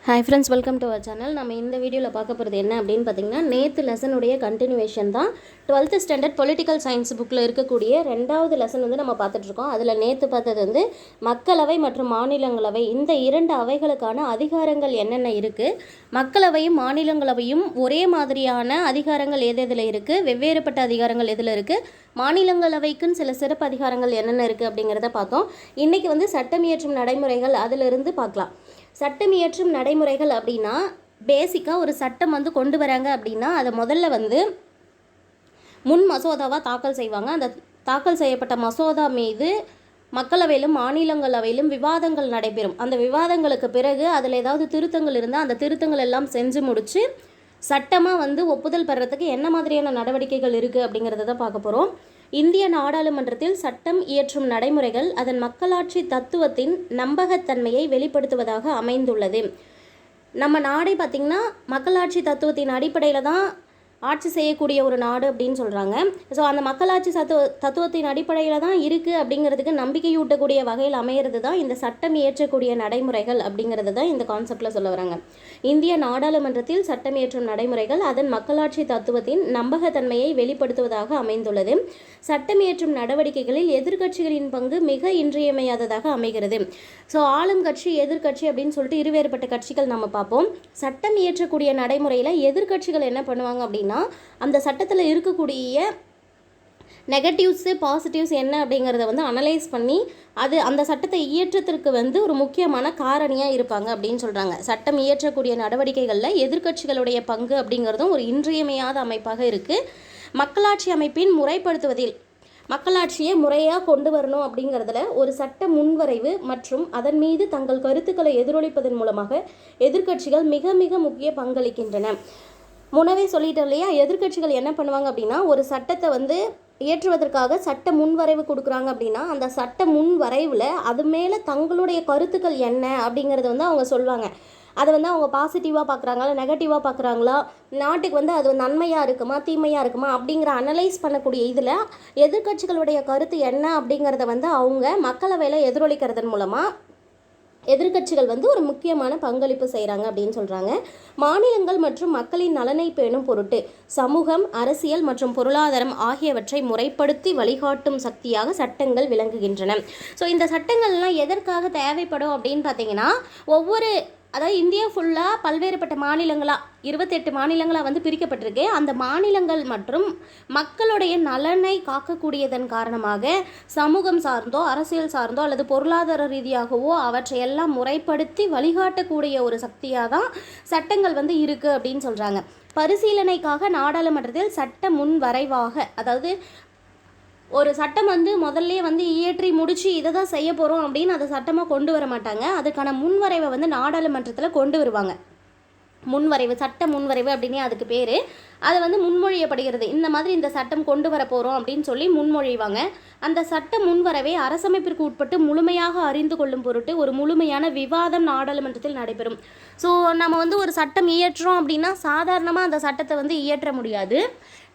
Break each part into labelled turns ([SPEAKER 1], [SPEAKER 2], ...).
[SPEAKER 1] Hi friends, welcome to our channel. நம்ம இந்த வீடியோவில் பார்க்க போகிறது என்ன அப்படின்னு பார்த்தீங்கன்னா, நேற்று லெசனுடைய கண்டினியூவேஷன் தான் 12th ஸ்டாண்டர்ட் பொலிட்டிக்கல் சயின்ஸ் புக்கில் இருக்கக்கூடிய 2வது லெசன் வந்து நம்ம பார்த்துட்ருக்கோம். அதில் நேற்று பார்த்தது வந்து மக்களவை மற்றும் மாநிலங்களவை, இந்த 2 அவைகளுக்கான அதிகாரங்கள் என்னென்ன இருக்குது, மக்களவையும் மாநிலங்களவையும் ஒரே மாதிரியான அதிகாரங்கள் எதில் இருக்குது, வெவ்வேறுபட்ட அதிகாரங்கள் எதில் இருக்குது, மாநிலங்களவைக்குன்னு சில சிறப்பு அதிகாரங்கள் என்னென்ன இருக்குது அப்படிங்கிறத பார்த்தோம். இன்றைக்கி வந்து சட்டம் இயற்றும் நடைமுறைகள் அதிலிருந்து பார்க்கலாம். சட்டம் இயற்றும் நடைமுறைகள் அப்படின்னா பேசிக்காக ஒரு சட்டம் வந்து கொண்டு வராங்க அப்படின்னா அதை முதல்ல வந்து முன் மசோதாவாக தாக்கல் செய்வாங்க. அந்த தாக்கல் செய்யப்பட்ட மசோதா மீது மக்களவையிலும் மாநிலங்களவையிலும் விவாதங்கள் நடைபெறும். அந்த விவாதங்களுக்கு பிறகு அதில் ஏதாவது திருத்தங்கள் இருந்தால் அந்த திருத்தங்கள் எல்லாம் செஞ்சு முடித்து சட்டமாக வந்து ஒப்புதல் பெறத்துக்கு என்ன மாதிரியான நடவடிக்கைகள் இருக்குது அப்படிங்கிறத தான் பார்க்க போகிறோம். இந்திய நாடாளுமன்றத்தில் சட்டம் இயற்றும் நடைமுறைகள் அதன் மக்களாட்சி தத்துவத்தின் நம்பகத்தன்மையை வெளிப்படுத்துவதாக அமைந்துள்ளது. நம்ம நாடே பார்த்திங்கன்னா மக்களாட்சி தத்துவத்தின் அடிப்படையில் தான் ஆட்சி செய்யக்கூடிய ஒரு நாடு அப்படின்னு சொல்கிறாங்க. ஸோ அந்த மக்களாட்சி தத்துவத்தின் அடிப்படையில் தான் இருக்குது அப்படிங்கிறதுக்கு நம்பிக்கையூட்டக்கூடிய வகையில் அமையிறது தான் இந்த சட்டம் இயற்றக்கூடிய நடைமுறைகள் அப்படிங்கிறது தான் இந்த கான்செப்டில் சொல்ல வராங்க. இந்திய நாடாளுமன்றத்தில் சட்டம் இயற்றும் நடைமுறைகள் அதன் மக்களாட்சி தத்துவத்தின் நம்பகத்தன்மையை வெளிப்படுத்துவதாக அமைந்துள்ளது. சட்டம் இயற்றும் நடவடிக்கைகளில் எதிர்க்கட்சிகளின் பங்கு மிக இன்றியமையாததாக அமைகிறது. ஸோ ஆளும் கட்சி எதிர்கட்சி அப்படின்னு சொல்லிட்டு இருவேறுபட்ட கட்சிகள் நம்ம பார்ப்போம். சட்டம் இயற்றக்கூடிய நடைமுறையில் எதிர்கட்சிகள் என்ன பண்ணுவாங்க அப்படின்னா, அந்த சட்டத்தில் இருக்கக்கூடிய நெகட்டிவ்ஸு பாசிட்டிவ்ஸ் என்ன அப்படிங்கிறத வந்து அனலைஸ் பண்ணி அது அந்த சட்டத்தை இயற்றத்திற்கு வந்து ஒரு முக்கியமான காரணியாக இருப்பாங்க அப்படின்னு சொல்கிறாங்க. சட்டம் இயற்றக்கூடிய நடவடிக்கைகளில் எதிர்க்கட்சிகளுடைய பங்கு அப்படிங்கிறதும் ஒரு இன்றியமையாத அமைப்பாக இருக்குது. மக்களாட்சி அமைப்பின் முறைப்படுத்துவதில் மக்களாட்சியை முறையாக கொண்டு வரணும் அப்படிங்கிறதுல ஒரு சட்ட முன்வரைவு மற்றும் அதன் மீது தங்கள் கருத்துக்களை எதிரொலிப்பதன் மூலமாக எதிர்க்கட்சிகள் மிக மிக முக்கிய பங்களிக்கின்றன. முன்னவே சொல்லிட்டோம் இல்லையா, எதிர்க்கட்சிகள் என்ன பண்ணுவாங்க அப்படின்னா, ஒரு சட்டத்தை வந்து இயற்றுவதற்காக சட்ட முன்வரைவு கொடுக்குறாங்க அப்படின்னா அந்த சட்ட முன்வரைவில் அது மேலே தங்களுடைய கருத்துக்கள் என்ன அப்படிங்கிறத வந்து அவங்க சொல்லுவாங்க. அதை வந்து அவங்க பாசிட்டிவாக பார்க்குறாங்களா நெகட்டிவாக பார்க்குறாங்களா, நாட்டுக்கு வந்து அது நன்மையாக இருக்குமா தீமையாக இருக்குமா அப்படிங்கிற அனலைஸ் பண்ணக்கூடிய இதில் எதிர்க்கட்சிகளுடைய கருத்து என்ன அப்படிங்கிறத வந்து அவங்க மக்களவையில் எதிரொலிக்கிறதன் மூலமாக எதிர்க்கட்சிகள் வந்து ஒரு முக்கியமான பங்களிப்பு செய்கிறாங்க அப்படின்னு சொல்கிறாங்க. மாநிலங்கள் மற்றும் மக்களின் நலனை பேணும் பொருட்டு சமூகம், அரசியல் மற்றும் பொருளாதாரம் ஆகியவற்றை முறைப்படுத்தி வழிகாட்டும் சக்தியாக சட்டங்கள் விளங்குகின்றன. ஸோ இந்த சட்டங்கள்லாம் எதற்காக தேவைப்படும் அப்படின்னு பார்த்தீங்கன்னா, அதாவது இந்தியா ஃபுல்லாக பல்வேறுபட்ட மாநிலங்களாக 28 மாநிலங்களாக வந்து பிரிக்கப்பட்டிருக்கு. அந்த மாநிலங்கள் மற்றும் மக்களுடைய நலனை காக்கக்கூடியதன் காரணமாக சமூகம் சார்ந்தோ அரசியல் சார்ந்தோ அல்லது பொருளாதார ரீதியாகவோ அவற்றையெல்லாம் முறைப்படுத்தி வழிகாட்டக்கூடிய ஒரு சக்தியாக தான் சட்டங்கள் வந்து இருக்குது அப்படின்னு சொல்கிறாங்க. பரிசீலனைக்காக நாடாளுமன்றத்தில் சட்ட முன்வரைவாக, அதாவது ஒரு சட்டம் வந்து முதல்ல வந்து இயற்றி முடித்து இதை தான் செய்ய போகிறோம் அப்படின்னு அதை சட்டமாக கொண்டு வர மாட்டாங்க. அதுக்கான முன்வரைவை வந்து நாடாளுமன்றத்தில் கொண்டு வருவாங்க. முன்வரைவு, சட்ட முன்வரைவு அப்படின்னே அதுக்கு பேர். அதை வந்து முன்மொழியப்படுகிறது. இந்த மாதிரி இந்த சட்டம் கொண்டு வர போகிறோம் அப்படின்னு சொல்லி முன்மொழிவாங்க. அந்த சட்ட முன்வரைவை அரசமைப்பிற்கு உட்பட்டு முழுமையாக அறிந்து கொள்ளும் பொருட்டு ஒரு முழுமையான விவாதம் நாடாளுமன்றத்தில் நடைபெறும். ஸோ நம்ம வந்து ஒரு சட்டம் இயற்றுறோம் அப்படின்னா சாதாரணமாக அந்த சட்டத்தை வந்து இயற்ற முடியாது.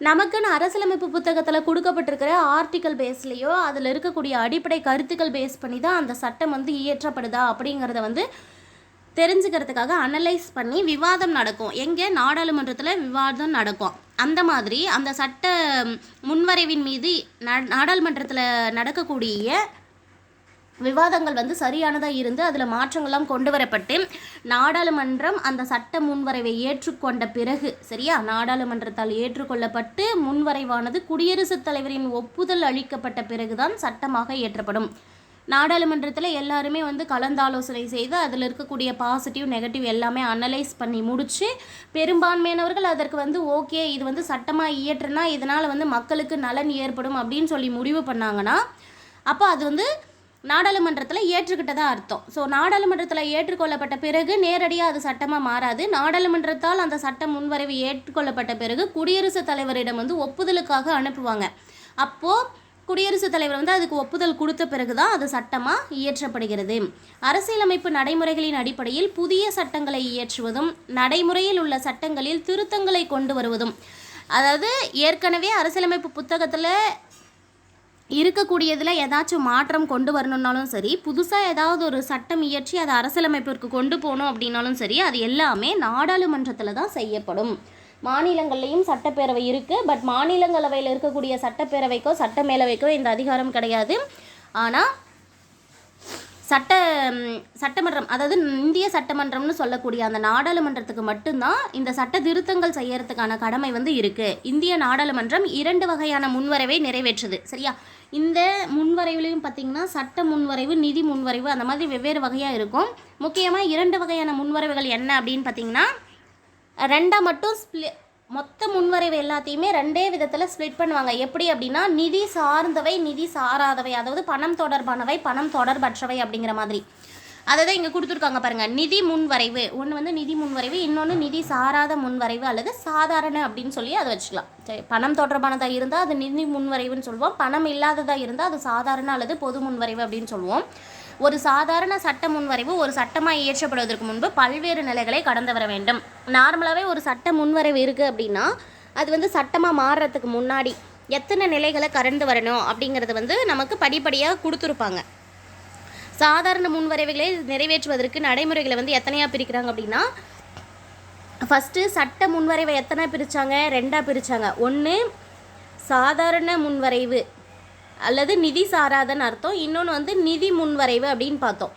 [SPEAKER 1] நமக்குன்னு அரசியலமைப்பு புத்தகத்தில் கொடுக்கப்பட்டிருக்கிற ஆர்டிக்கல் பேஸ்லேயோ அதில் இருக்கக்கூடிய அடிப்படை கருத்துக்கள் பேஸ் பண்ணி தான் அந்த சட்டம் வந்து இயற்றப்படுதா அப்படிங்கிறத வந்து தெரிஞ்சுக்கிறதுக்காக அனலைஸ் பண்ணி விவாதம் நடக்கும். எங்கே? நாடாளுமன்றத்தில் விவாதம் நடக்கும். அந்த மாதிரி அந்த சட்ட முன்வரைவின் மீது நாடாளுமன்றத்தில் நடக்கக்கூடிய விவாதங்கள் வந்து சரியானதாக இருந்து அதில் மாற்றங்கள்லாம் கொண்டு வரப்பட்டு நாடாளுமன்றம் அந்த சட்ட முன்வரைவை ஏற்றுக்கொண்ட பிறகு, சரியா, நாடாளுமன்றத்தால் ஏற்றுக்கொள்ளப்பட்டு முன்வரைவானது குடியரசுத் தலைவரின் ஒப்புதல் அளிக்கப்பட்ட பிறகுதான் சட்டமாக இயற்றப்படும். நாடாளுமன்றத்தில் எல்லாருமே வந்து கலந்தாலோசனை செய்து அதில் இருக்கக்கூடிய பாசிட்டிவ் நெகட்டிவ் எல்லாமே அனலைஸ் பண்ணி முடித்து பெரும்பான்மையானவர்கள் அதற்கு வந்து ஓகே இது வந்து சட்டமாக இயற்றுனா இதனால் வந்து மக்களுக்கு நலன் ஏற்படும் அப்படின்னு சொல்லி முடிவு பண்ணாங்கன்னா அப்போ அது வந்து நாடாளுமன்றத்தில் ஏற்றுக்கிட்டதாக அர்த்தம். ஸோ நாடாளுமன்றத்தில் ஏற்றுக்கொள்ளப்பட்ட பிறகு நேரடியாக அது சட்டமாக மாறாது. நாடாளுமன்றத்தால் அந்த சட்டம் முன்வரைவு ஏற்றுக்கொள்ளப்பட்ட பிறகு குடியரசுத் தலைவரிடம் வந்து ஒப்புதலுக்காக அனுப்புவாங்க. அப்போது குடியரசுத் தலைவர் வந்து அதுக்கு ஒப்புதல் கொடுத்த பிறகு தான் அது சட்டமாக இயற்றப்படுகிறது. அரசியலமைப்பு நடைமுறைகளின் அடிப்படையில் புதிய சட்டங்களை இயற்றுவதும் நடைமுறையில் உள்ள சட்டங்களில் திருத்தங்களை கொண்டு வருவதும், அதாவது ஏற்கனவே அரசியலமைப்பு புத்தகத்தில் இருக்கக்கூடியதில் ஏதாச்சும் மாற்றம் கொண்டு வரணுன்னாலும் சரி, புதுசாக ஏதாவது ஒரு சட்டம் இயற்றி அதை அரசியலமைப்பிற்கு கொண்டு போகணும் அப்படின்னாலும் சரி, அது எல்லாமே நாடாளுமன்றத்தில் தான் செய்யப்படும். மாநிலங்கள்லேயும் சட்டப்பேரவை இருக்குது. பட் மாநிலங்களவையில் இருக்கக்கூடிய சட்டப்பேரவைக்கோ சட்டமேலவைக்கோ இந்த அதிகாரம் கிடையாது. ஆனால் சட்டமன்றம், அதாவது இந்திய சட்டமன்றம்னு சொல்லக்கூடிய அந்த நாடாளுமன்றத்துக்கு மட்டும்தான் இந்த சட்ட திருத்தங்கள் செய்யறதுக்கான கடமை வந்து இருக்குது. இந்திய நாடாளுமன்றம் 2 வகையான முன்வரைவை நிறைவேற்றுது. சரியா? இந்த முன்வரைவுலையும் பார்த்திங்கன்னா சட்ட முன்வரைவு, நிதி முன்வரைவு, அந்த மாதிரி வெவ்வேறு வகையாக இருக்கும். முக்கியமாக 2 வகையான முன்வரைவுகள் என்ன அப்படின்னு பார்த்திங்கன்னா, 2 மட்டும் மொத்த முன்வரைவு எல்லாத்தையுமே 2 விதத்தில் ஸ்ப்ளிட் பண்ணுவாங்க. எப்படி அப்படின்னா, நிதி சார்ந்தவை, நிதி சாராதவை, அதாவது பணம் தொடர்பானவை, பணம் தொடர்பற்றவை அப்படிங்கிற மாதிரி. அதை தான் இங்கே கொடுத்துருக்காங்க பாருங்கள். நிதி முன்வரைவு ஒன்று வந்து நிதி முன்வரைவு, இன்னொன்று நிதி சாராத முன்வரைவு அல்லது சாதாரண அப்படின்னு சொல்லி அதை வச்சுக்கலாம். சரி, பணம் தொடர்பானதாக இருந்தால் அது நிதி முன்வரைவுன்னு சொல்லுவோம். பணம் இல்லாததாக இருந்தால் அது சாதாரண அல்லது பொது முன்வரைவு அப்படின்னு சொல்லுவோம். ஒரு சாதாரண சட்ட முன்வரைவு ஒரு சட்டமாக இயற்றப்படுவதற்கு முன்பு பல்வேறு நிலைகளை கடந்து வர வேண்டும். நார்மலாகவே ஒரு சட்ட முன்வரைவு இருக்குது அப்படின்னா அது வந்து சட்டமாக மாறுறதுக்கு முன்னாடி எத்தனை நிலைகளை கடந்து வரணும் அப்படிங்கிறது வந்து நமக்கு படிப்படியாக கொடுத்துருப்பாங்க. சாதாரண முன்வரைவுகளை நிறைவேற்றுவதற்கு நடைமுறைகளை வந்து எத்தனையாக பிரிக்கிறாங்க அப்படின்னா, ஃபஸ்ட்டு சட்ட முன்வரைவை எத்தனை பிரித்தாங்க? 2ஆக பிரித்தாங்க. ஒன்று சாதாரண முன்வரைவு அல்லது நிதி சாராதன்னு அர்த்தம். இன்னொன்று வந்து நிதி முன்வரைவு அப்படின்னு பார்த்தோம்.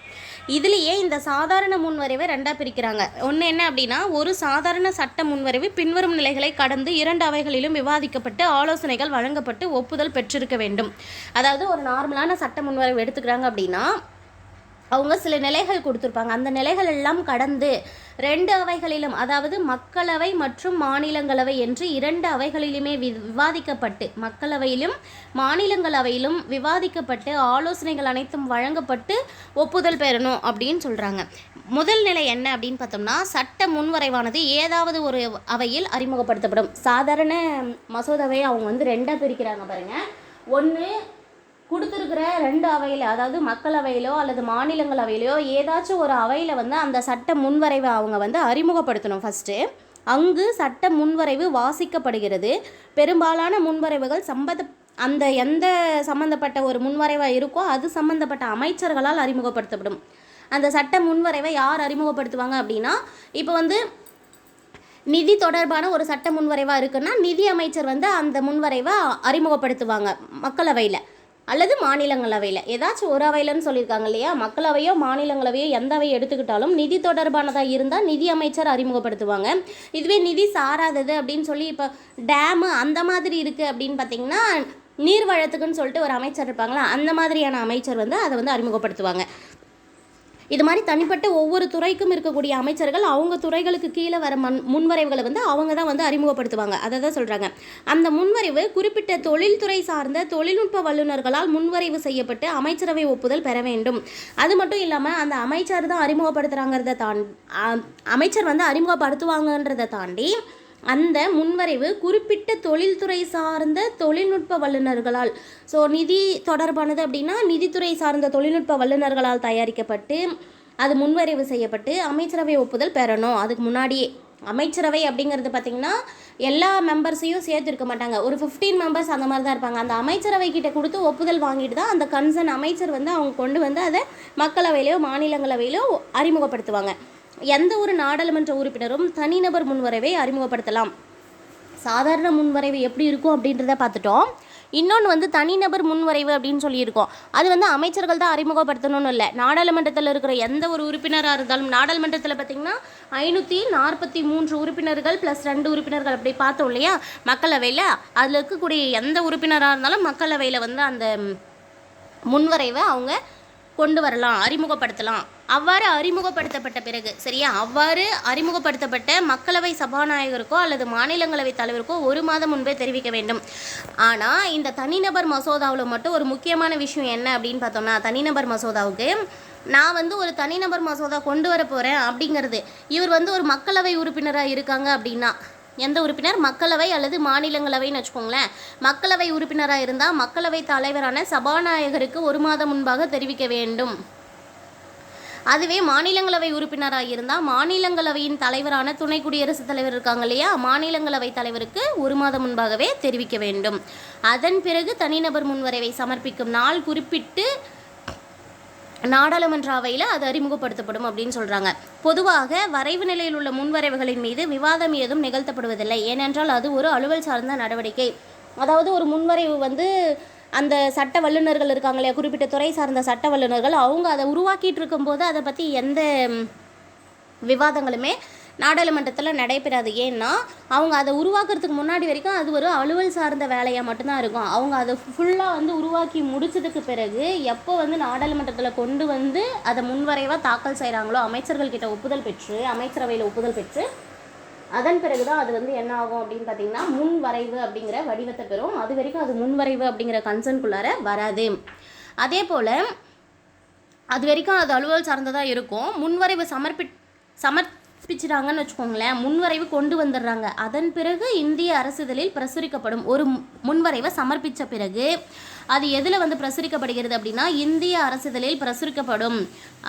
[SPEAKER 1] இதுலேயே இந்த சாதாரண முன்வரைவை 2ஆக பிரிக்கிறாங்க. ஒன்று என்ன அப்படின்னா, ஒரு சாதாரண சட்ட முன்வரைவு பின்வரும் நிலைகளை கடந்து 2 அவைகளிலும் விவாதிக்கப்பட்டு ஆலோசனைகள் வழங்கப்பட்டு ஒப்புதல் பெற்றிருக்க வேண்டும். அதாவது ஒரு நார்மலான சட்ட முன்வரைவு எடுத்துக்கிறாங்க அப்படின்னா அவங்க சில நிலைகள் கொடுத்துருப்பாங்க. அந்த நிலைகள் எல்லாம் கடந்து 2 அவைகளிலும், அதாவது மக்களவை மற்றும் மாநிலங்களவை என்று 2 அவைகளிலுமே விவாதிக்கப்பட்டு, மக்களவையிலும் மாநிலங்களவையிலும் விவாதிக்கப்பட்டு ஆலோசனைகள் அனைத்தும் வழங்கப்பட்டு ஒப்புதல் பெறணும் அப்படின்னு சொல்கிறாங்க. முதல் நிலை என்ன அப்படின்னு பார்த்தோம்னா, சட்ட முன்வரைவானது ஏதாவது ஒரு அவையில் அறிமுகப்படுத்தப்படும். சாதாரண மசோதாவை அவங்க வந்து 2ஆக பிரிக்கிறாங்க பாருங்கள். ஒன்று கொடுத்துருக்கிற 2 அவையில், அதாவது மக்களவையிலோ அல்லது மாநிலங்களவையிலோ ஏதாச்சும் ஒரு அவையில் வந்து அந்த சட்ட முன்வரைவை அவங்க வந்து அறிமுகப்படுத்தணும். ஃபஸ்ட்டு அங்கு சட்ட முன்வரைவு வாசிக்கப்படுகிறது. பெரும்பாலான முன்வரைவுகள் அந்த எந்த சம்மந்தப்பட்ட ஒரு முன்வரைவாக இருக்கோ அது சம்மந்தப்பட்ட அமைச்சர்களால் அறிமுகப்படுத்தப்படும். அந்த சட்ட முன்வரைவை யார் அறிமுகப்படுத்துவாங்க அப்படின்னா, இப்போ வந்து நிதி தொடர்பான ஒரு சட்ட முன்வரைவாக இருக்குன்னா நிதி அமைச்சர் வந்து அந்த முன்வரைவை அறிமுகப்படுத்துவாங்க மக்களவையில் அல்லது மாநிலங்களவையில். ஏதாச்சும் ஒரு அவையிலன்னு சொல்லியிருக்காங்க இல்லையா? மக்களவையோ மாநிலங்களவையோ எந்த அவையை எடுத்துக்கிட்டாலும் நிதி தொடர்பானதாக இருந்தால் நிதி அமைச்சர் அறிமுகப்படுத்துவாங்க. இதுவே நிதி சாராதது அப்படின்னு சொல்லி இப்போ டேமு அந்த மாதிரி இருக்குது அப்படின்னு பார்த்திங்கன்னா, நீர் வளத்துக்குன்னு சொல்லிட்டு ஒரு அமைச்சர் இருப்பாங்களா, அந்த மாதிரியான அமைச்சர் வந்து அதை வந்து அறிமுகப்படுத்துவாங்க. இது மாதிரி தனிப்பட்ட ஒவ்வொரு துறைக்கும் இருக்கக்கூடிய அமைச்சர்கள் அவங்க துறைகளுக்கு கீழே வர முன்வரைவுகளை வந்து அவங்க தான் வந்து அறிமுகப்படுத்துவாங்க. அதை தான் சொல்கிறாங்க. அந்த முன்வரைவு குறிப்பிட்ட தொழில்துறை சார்ந்த தொழில்நுட்ப வல்லுநர்களால் முன்வரைவு செய்யப்பட்டு அமைச்சரவை ஒப்புதல் பெற வேண்டும். அது மட்டும் இல்லாமல் அந்த அமைச்சர் தான் அறிமுகப்படுத்துகிறாங்கிறத அமைச்சர் வந்து அறிமுகப்படுத்துவாங்கன்றதை தாண்டி அந்த முன்வரைவு குறிப்பிட்ட தொழில்துறை சார்ந்த தொழில்நுட்ப வல்லுநர்களால், ஸோ நிதி தொடர்பானது அப்படின்னா நிதித்துறை சார்ந்த தொழில்நுட்ப வல்லுநர்களால் தயாரிக்கப்பட்டு அது முன்வரைவு செய்யப்பட்டு அமைச்சரவை ஒப்புதல் பெறணும். அதுக்கு முன்னாடியே அமைச்சரவை அப்படிங்கிறது பார்த்திங்கன்னா எல்லா மெம்பர்ஸையும் சேர்த்து இருக்க மாட்டாங்க. ஒரு 15 மெம்பர்ஸ் அந்த மாதிரி தான் இருப்பாங்க. அந்த அமைச்சரவை கிட்ட கொடுத்து ஒப்புதல் வாங்கிட்டு தான் அந்த கன்சர்ன் அமைச்சர் வந்து அவங்க கொண்டு வந்து அதை மக்களவையிலையோ மாநிலங்களவையிலோ அறிமுகப்படுத்துவாங்க. எந்த ஒரு நாடாளுமன்ற உறுப்பினரும் தனிநபர் முன்வரைவை அறிமுகப்படுத்தலாம். சாதாரண முன்வரைவு எப்படி இருக்கும் அப்படின்றத பார்த்துட்டோம். இன்னொன்று வந்து தனிநபர் முன்வரைவு அப்படின்னு சொல்லியிருக்கோம். அது வந்து அமைச்சர்கள் தான் அறிமுகப்படுத்தணும்னு இல்லை. நாடாளுமன்றத்தில் இருக்கிற எந்த ஒரு உறுப்பினராக இருந்தாலும், நாடாளுமன்றத்தில் பார்த்திங்கன்னா 543 உறுப்பினர்கள் ப்ளஸ் 2 உறுப்பினர்கள் அப்படி பார்த்தோம் இல்லையா மக்களவையில், அதில் இருக்கக்கூடிய எந்த உறுப்பினராக இருந்தாலும் மக்களவையில் வந்து அந்த முன்வரைவை அவங்க கொண்டு வரலாம், அறிமுகப்படுத்தலாம். அவ்வாறு அறிமுகப்படுத்தப்பட்ட பிறகு, சரியா, அவ்வாறு அறிமுகப்படுத்தப்பட்ட மக்களவை சபாநாயகருக்கோ அல்லது மாநிலங்களவை தலைவருக்கோ 1 மாதம் முன்பே தெரிவிக்க வேண்டும். ஆனால் இந்த தனிநபர் மசோதாவில் மட்டும் ஒரு முக்கியமான விஷயம் என்ன அப்படின்னு பார்த்தோம்னா, தனிநபர் மசோதாவுக்கு நான் வந்து ஒரு தனிநபர் மசோதா கொண்டு வர போகிறேன் அப்படிங்கிறது, இவர் வந்து ஒரு மக்களவை உறுப்பினராக இருக்காங்க அப்படின்னா, எந்த உறுப்பினர், மக்களவை அல்லது மாநிலங்களவைன்னு வச்சுக்கோங்களேன். மக்களவை உறுப்பினராக இருந்தால் மக்களவை தலைவரான சபாநாயகருக்கு 1 மாதம் முன்பாக தெரிவிக்க வேண்டும். அதுவே மாநிலங்களவை உறுப்பினராக இருந்தால் மாநிலங்களவையின் தலைவரான துணை குடியரசுத் தலைவர் இருக்காங்க இல்லையா, மாநிலங்களவை தலைவருக்கு 1 மாதம் முன்பாகவே தெரிவிக்க வேண்டும். அதன் பிறகு தனிநபர் முன்வரைவை சமர்ப்பிக்கும் நாள் குறிப்பிட்டு நாடாளுமன்ற அவையில் அது அறிமுகப்படுத்தப்படும் அப்படின்னு சொல்கிறாங்க. பொதுவாக வரைவு நிலையில் உள்ள முன்வரைவுகளின் மீது விவாதம் ஏதும் நிகழ்த்தப்படுவதில்லை. ஏனென்றால் அது ஒரு அலுவல் சார்ந்த நடவடிக்கை. அதாவது ஒரு முன்வரைவு அந்த சட்ட வல்லுநர்கள் இருக்காங்க இல்லையா, குறிப்பிட்ட துறை சார்ந்த சட்ட வல்லுநர்கள், அவங்க அதை உருவாக்கிட்டு இருக்கும்போது அதை பற்றி எந்த விவாதங்களுமே நாடாளுமன்றத்தில் நடைபெறாது. ஏன்னா அவங்க அதை உருவாக்குறதுக்கு முன்னாடி வரைக்கும் அது ஒரு அலுவல் சார்ந்த வேலையாக மட்டும்தான் இருக்கும். அவங்க அதை ஃபுல்லாக உருவாக்கி முடிச்சதுக்கு பிறகு எப்போ நாடாளுமன்றத்தில் கொண்டு அதை முன்வரைவாக தாக்கல் செய்கிறாங்களோ, அமைச்சர்கள்கிட்ட ஒப்புதல் பெற்று, அமைச்சரவையில் ஒப்புதல் பெற்று, அதன் பிறகு தான் அது என்ன ஆகும் அப்படின்னு பார்த்தீங்கன்னா முன்வரைவு அப்படிங்கிற வடிவத்தை பெறும். அது வரைக்கும் அது முன்வரைவு அப்படிங்கிற கன்சர்னுக்குள்ளார வராது. அதே போல் அது வரைக்கும் அது அலுவல் சார்ந்ததாக இருக்கும். முன்வரைவு சமர்ப்பிச்சிட்டாங்கன்னு வச்சுக்கோங்களேன், முன்வரைவு கொண்டு வந்துடுறாங்க. அதன் பிறகு இந்திய அரசிதழில் பிரசுரிக்கப்படும். ஒரு முன்வரைவை சமர்ப்பித்த பிறகு அது எதில் பிரசுரிக்கப்படுகிறது அப்படின்னா இந்திய அரசிதழில் பிரசுரிக்கப்படும்.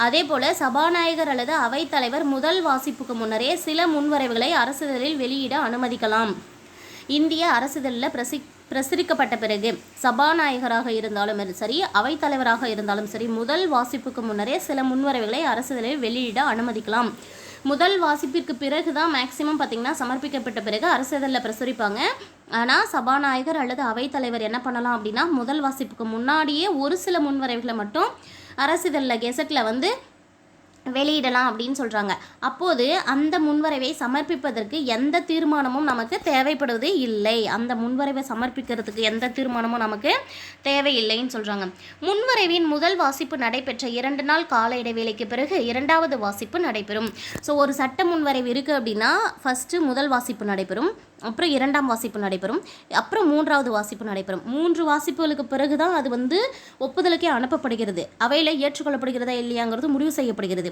[SPEAKER 1] அதே போல் சபாநாயகர் அல்லது அவைத்தலைவர் முதல் வாசிப்புக்கு முன்னரே சில முன்வரைவுகளை அரசிதழில் வெளியிட அனுமதிக்கலாம். இந்திய அரசிதழில் பிரசுரிக்கப்பட்ட பிறகு சபாநாயகராக இருந்தாலும் சரி, அவைத்தலைவராக இருந்தாலும் சரி, முதல் வாசிப்புக்கு முன்னரே சில முன்வரைவுகளை அரசிதழில் வெளியிட அனுமதிக்கலாம். முதல் வாசிப்பிற்கு பிறகு தான் மேக்சிமம் பார்த்திங்கன்னா சமர்ப்பிக்கப்பட்ட பிறகு அரசிதழில் பிரசுரிப்பாங்க. ஆனால் சபாநாயகர் அல்லது அவைத்தலைவர் என்ன பண்ணலாம் அப்படின்னா முதல் வாசிப்புக்கு முன்னாடியே ஒரு சில முன்வரைவுகளை மட்டும் அரசிதழில் கெசட்டில் வெளியிடலாம் அப்படின்னு சொல்கிறாங்க. அப்போது அந்த முன்வரைவை சமர்ப்பிப்பதற்கு எந்த தீர்மானமும் நமக்கு தேவைப்படுவது இல்லை. அந்த முன்வரைவை சமர்ப்பிக்கிறதுக்கு எந்த தீர்மானமும் நமக்கு தேவையில்லைன்னு சொல்கிறாங்க. முன்வரைவின் முதல் வாசிப்பு நடைபெற்ற 2 நாள் கால இடைவேளைக்கு பிறகு 2வது வாசிப்பு நடைபெறும். ஸோ ஒரு சட்ட முன்வரைவு இருக்குது அப்படின்னா ஃபஸ்ட்டு முதல் வாசிப்பு நடைபெறும், அப்புறம் 2ஆம் வாசிப்பு நடைபெறும், அப்புறம் 3வது வாசிப்பு நடைபெறும். 3 வாசிப்புகளுக்கு பிறகு தான் அது ஒப்புதலுக்கே அனுப்பப்படுகிறது. அவையில் ஏற்றுக்கொள்ளப்படுகிறதா இல்லையாங்கிறது முடிவு செய்யப்படுகிறது.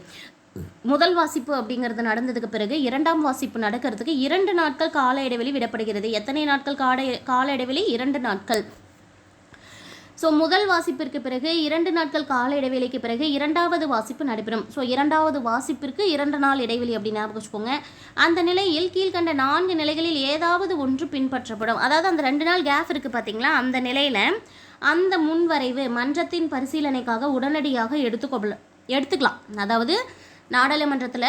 [SPEAKER 1] முதல் வாசிப்பு அப்படிங்கிறது நடந்ததுக்கு பிறகு 2ஆம் வாசிப்பு நடக்கிறதுக்கு 2 நாட்கள் கால இடைவெளி விடப்படுகிறது. எத்தனை நாட்கள் கால இடைவெளி? 2 நாட்கள். ஸோ முதல் வாசிப்பிற்கு பிறகு 2 நாட்கள் கால இடைவெளிக்கு பிறகு 2வது வாசிப்பு நடைபெறும். ஸோ 2வது வாசிப்பிற்கு 2 நாள் இடைவெளி அப்படின்னு ஞாபகம் வச்சுக்கோங்க. அந்த நிலையில் கீழ்கண்ட 4 நிலைகளில் ஏதாவது ஒன்று பின்பற்றப்படும். அதாவது அந்த 2 நாள் கேப் இருக்குது பார்த்தீங்களா, அந்த நிலையில் அந்த முன்வரைவு மன்றத்தின் பரிசீலனைக்காக உடனடியாக எடுத்துக்கலாம். அதாவது நாடாளுமன்றத்தில்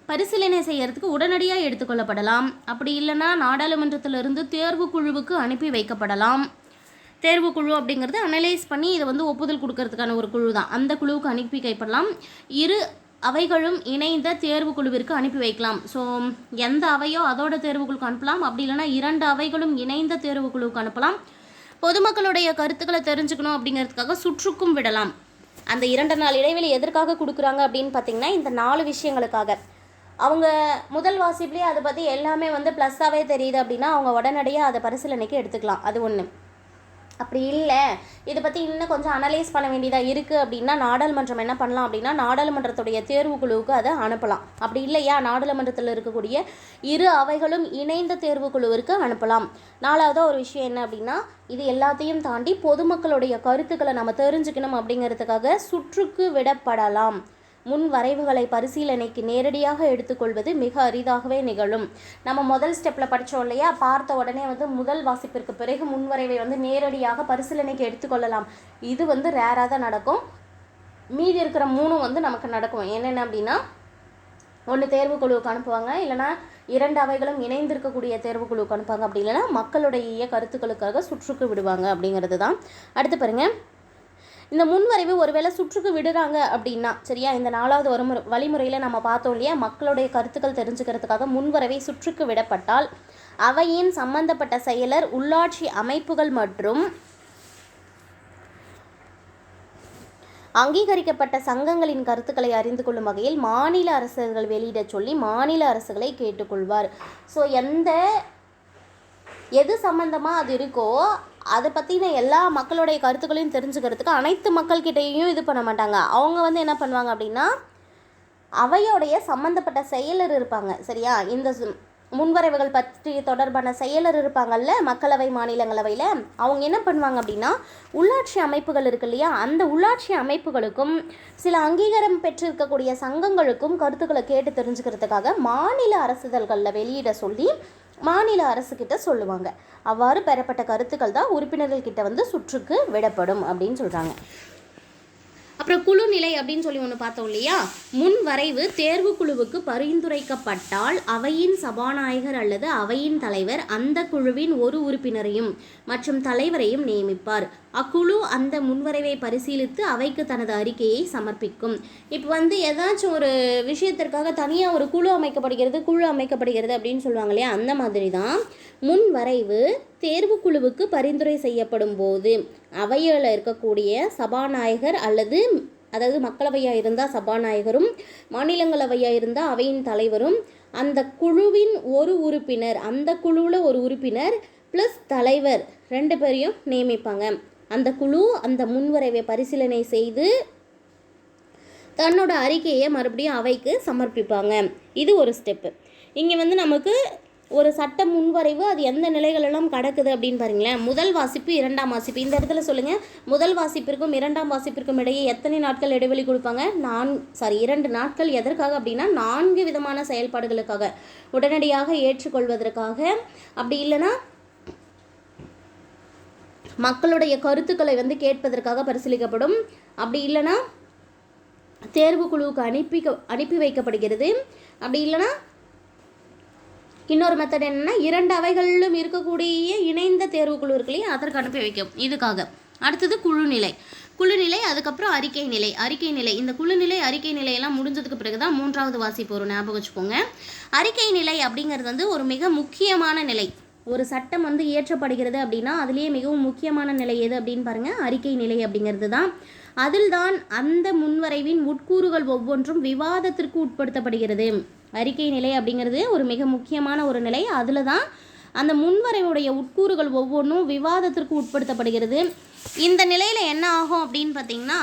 [SPEAKER 1] பரிசீலனை செய்யறதுக்கு உடனடியாக எடுத்துக்கொள்ளப்படலாம். அப்படி இல்லைன்னா நாடாளுமன்றத்திலிருந்து தேர்வு குழுவுக்கு அனுப்பி வைக்கப்படலாம். தேர்வு குழு அப்படிங்கிறது அனலைஸ் பண்ணி இதை ஒப்புதல் கொடுக்கறதுக்கான ஒரு குழு தான். அந்த குழுவுக்கு அனுப்பி வைக்கப்படலாம். 2 அவைகளும் இணைந்த தேர்வு குழுவிற்கு அனுப்பி வைக்கலாம். ஸோ எந்த அவையோ அதோட தேர்வு குழுக்கு அனுப்பலாம். அப்படி இல்லைனா 2 அவைகளும் இணைந்த தேர்வு குழுவுக்கு அனுப்பலாம். பொதுமக்களுடைய கருத்துக்களை தெரிஞ்சுக்கணும் அப்படிங்கிறதுக்காக சுற்றுக்கும் விடலாம். அந்த 2 நாள் இடைவெளி எதற்காக கொடுக்குறாங்க அப்படின்னு பார்த்தீங்கன்னா இந்த 4 விஷயங்களுக்காக. அவங்க முதல் வாசிப்புலேயே அதை பற்றி எல்லாமே ப்ளஸ்ஸாகவே தெரியுது அப்படின்னா அவங்க உடனடியாக அதை பரிசீலனைக்கு எடுத்துக்கலாம். அது ஒன்று. அப்படி இல்லை, இதை பற்றி இன்னும் கொஞ்சம் அனலைஸ் பண்ண வேண்டியதாக இருக்குது அப்படின்னா நாடாளுமன்றம் என்ன பண்ணலாம் அப்படின்னா நாடாளுமன்றத்துடைய தேர்வு குழுவுக்கு அதை அனுப்பலாம். அப்படி இல்லையா நாடாளுமன்றத்தில் இருக்கக்கூடிய 2 அவைகளும் இணைந்த தேர்வு குழுவிற்கு அனுப்பலாம். 4வது ஒரு விஷயம் என்ன அப்படின்னா இது எல்லாத்தையும் தாண்டி பொதுமக்களுடைய கருத்துக்களை நம்ம தெரிஞ்சுக்கணும் அப்படிங்கிறதுக்காக சுற்றுக்கு விடப்படலாம். முன் வரைவுகளை பரிசீலனைக்கு நேரடியாக எடுத்துக்கொள்வது மிக அரிதாகவே நிகழும். நம்ம முதல் ஸ்டெப்பில் படித்தோம் இல்லையா, பார்த்த உடனே முதல் வாசிப்பிற்கு பிறகு முன்வரைவை நேரடியாக பரிசீலனைக்கு எடுத்துக்கொள்ளலாம். இது ரேராக தான் நடக்கும். மீதி இருக்கிற 3 நமக்கு நடக்கும். என்னென்ன அப்படின்னா ஒன்று தேர்வு குழுவுக்கு அனுப்புவாங்க, இல்லைனா 2 அவைகளும் இணைந்திருக்கக்கூடிய தேர்வு குழுவுக்கு அனுப்புவாங்க, அப்படி இல்லைனா மக்களுடைய கருத்துக்களுக்காக சுற்றுக்கு விடுவாங்க அப்படிங்கிறது தான். அடுத்து பாருங்கள், இந்த முன்வரைவு ஒருவேளை சுற்றுக்கு விடுறாங்க அப்படின்னா சரியா, இந்த 4வது வழிமுறையில் நம்ம பார்த்தோம் இல்லையா, மக்களுடைய கருத்துக்கள் தெரிஞ்சுக்கிறதுக்காக முன்வரைவை சுற்றுக்கு விடப்பட்டால் அவையின் சம்பந்தப்பட்ட செயலர் உள்ளாட்சி அமைப்புகள் மற்றும் அங்கீகரிக்கப்பட்ட சங்கங்களின் கருத்துக்களை அறிந்து கொள்ளும் வகையில் மாநில அரசுகள் வெளியிட சொல்லி மாநில அரசுகளை கேட்டுக்கொள்வார். ஸோ எது சம்பந்தமாக அது இருக்கோ அதை பற்றின எல்லா மக்களுடைய கருத்துக்களையும் தெரிஞ்சுக்கிறதுக்கு அனைத்து மக்கள்கிட்டையும் இது பண்ண மாட்டாங்க. அவங்க என்ன பண்ணுவாங்க அப்படின்னா அவையோடைய சம்மந்தப்பட்ட செயலர் இருப்பாங்க சரியா, இந்த முன்வரைவுகள் பற்றி தொடர்பான செயலர் இருப்பாங்கல்ல மக்களவை மாநிலங்களவையில், அவங்க என்ன பண்ணுவாங்க அப்படின்னா உள்ளாட்சி அமைப்புகள் இருக்கு இல்லையா, அந்த உள்ளாட்சி அமைப்புகளுக்கும் சில அங்கீகாரம் பெற்றிருக்கக்கூடிய சங்கங்களுக்கும் கருத்துக்களை கேட்டு தெரிஞ்சுக்கிறதுக்காக மாநில அரசுதழ்களில் வெளியிட சொல்லி மாநில அரசுக்கிட்ட சொல்லுவாங்க. அவ்வாறு பெறப்பட்ட கருத்துக்கள் தான் உறுப்பினர்கள் கிட்ட வந்து சுற்றுக்கு விடப்படும் அப்படின்னு சொல்கிறாங்க. அப்புறம் குழு நிலை அப்படின்னு சொல்லி ஒன்று பார்த்தோம் இல்லையா, முன் வரைவு தேர்வு குழுவுக்கு பரிந்துரைக்கப்பட்டால் அவையின் சபாநாயகர் அல்லது அவையின் தலைவர் அந்த குழுவின் ஒரு உறுப்பினரையும் மற்றும் தலைவரையும் நியமிப்பார். அக்குழு அந்த முன்வரைவை பரிசீலித்து அவைக்கு தனது அறிக்கையை சமர்ப்பிக்கும். இப்போ வந்து ஏதாச்சும் ஒரு விஷயத்திற்காக தனியாக ஒரு குழு அமைக்கப்படுகிறது அப்படின்னு சொல்லுவாங்க இல்லையா, அந்த மாதிரி தான் முன்வரைவு தேர்வு குழுவுக்கு பரிந்துரை செய்யப்படும் போது அவையில் இருக்கக்கூடிய சபாநாயகர் அதாவது மக்களவையாக இருந்தால் சபாநாயகரும் மாநிலங்களவையாக இருந்தால் அவையின் தலைவரும் அந்த குழுவின் ஒரு உறுப்பினர், அந்த குழுவில் ஒரு உறுப்பினர் ப்ளஸ் தலைவர் 2 பேரையும் நியமிப்பாங்க. அந்த குழு அந்த முன்வரைவை பரிசீலனை செய்து தன்னோட அறிக்கையை மறுபடியும் அவைக்கு சமர்ப்பிப்பாங்க. இது ஒரு ஸ்டெப்பு. இங்கே வந்து நமக்கு ஒரு சட்ட முன்வரைவு அது எந்த நிலைகளெல்லாம் கடக்குது அப்படின்னு பாருங்களேன். முதல் வாசிப்பு, 2ஆம் வாசிப்பு. இந்த இடத்துல சொல்லுங்கள், முதல் வாசிப்பிற்கும் 2ஆம் வாசிப்பிற்கும் இடையே எத்தனை நாட்கள் இடைவெளி கொடுப்பாங்க? 2 நாட்கள். எதற்காக அப்படின்னா 4 விதமான செயல்பாடுகளுக்காக. உடனடியாக ஏற்றுக்கொள்வதற்காக, அப்படி இல்லைன்னா மக்களுடைய கருத்துக்களை வந்து கேட்பதற்காக பரிசீலிக்கப்படும், அப்படி இல்லைன்னா தேர்வு குழுவுக்கு அனுப்பி வைக்கப்படுகிறது, அப்படி இல்லைன்னா இன்னொரு மெத்தட் என்னென்னா 2 அவைகளிலும் இருக்கக்கூடிய இணைந்த தேர்வுக்குழு இருக்கு இல்லையா, அதற்கு அனுப்பி வைக்கும். இதுக்காக. அடுத்தது குழுநிலை, அதுக்கப்புறம் அறிக்கை நிலை. இந்த குழுநிலை அறிக்கை நிலையெல்லாம் முடிஞ்சதுக்கு பிறகு தான் 3வது வாசிப்பு வரும், ஞாபகம் வச்சுக்கோங்க. அறிக்கை நிலை அப்படிங்கிறது வந்து ஒரு மிக முக்கியமான நிலை. ஒரு சட்டம் வந்து இயற்றப்படுகிறது அப்படின்னா அதுலேயே மிகவும் முக்கியமான நிலை எது அப்படின்னு பாருங்கள், அறிக்கை நிலை அப்படிங்கிறது தான். அதில்தான் அந்த முன்வரைவின் உட்கூறுகள் ஒவ்வொன்றும் விவாதத்திற்கு உட்படுத்தப்படுகிறது. அறிக்கை நிலை அப்படிங்கிறது ஒரு மிக முக்கியமான ஒரு நிலை. அதில் தான் அந்த முன்வரைவுடைய உட்கூறுகள் ஒவ்வொன்றும் விவாதத்திற்கு உட்படுத்தப்படுகிறது. இந்த நிலையில் என்ன ஆகும் அப்படின்னு பார்த்திங்கன்னா,